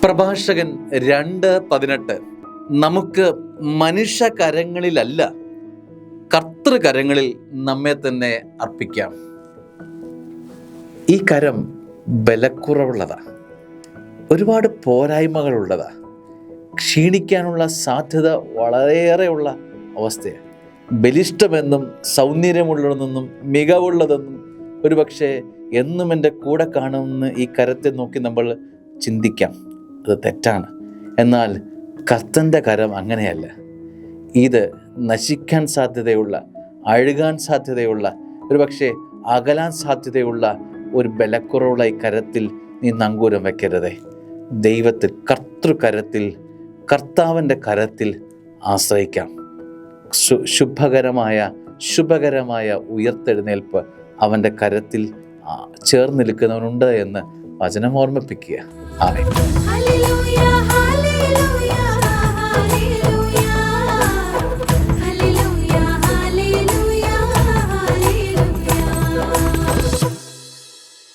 പ്രഭാഷകൻ 2:18 നമുക്ക് മനുഷ്യ കരങ്ങളിലല്ല കർത്തൃകരങ്ങളിൽ നമ്മെ തന്നെ അർപ്പിക്കാം. ഈ കരം ബലക്കുറവുള്ളതാ, ഒരുപാട് പോരായ്മകളുള്ളതാ, ക്ഷീണിക്കാനുള്ള സാധ്യത വളരെയേറെയുള്ള അവസ്ഥയാണ്. ബലിഷ്ഠമെന്നും സൗന്ദര്യമുള്ളതെന്നും മികവുള്ളതെന്നും ഒരുപക്ഷെ എന്നും എൻ്റെ കൂടെ കാണുമെന്ന് ഈ കരത്തെ നോക്കി നമ്മൾ ചിന്തിക്കാം. അത് തെറ്റാണ്. എന്നാൽ കർത്തൻ്റെ കരം അങ്ങനെയല്ല. ഇത് നശിക്കാൻ സാധ്യതയുള്ള, അഴുകാൻ സാധ്യതയുള്ള, ഒരുപക്ഷെ അകലാൻ സാധ്യതയുള്ള ഒരു ബലക്കുറവുള്ള ഈ കരത്തിൽ നീ നങ്കൂരം വെക്കരുതേ. ദൈവത്തിൽ, കർത്തൃകരത്തിൽ, കർത്താവിൻ്റെ കരത്തിൽ ആശ്രയിക്കാം. ശുഭകരമായ ഉയർത്തെഴുന്നേൽപ്പ് അവൻ്റെ കരത്തിൽ ചേർന്ന് നിൽക്കുന്നവനുണ്ട് എന്ന് വചനം ഓർമ്മിപ്പിക്കുക. ആമേൻ.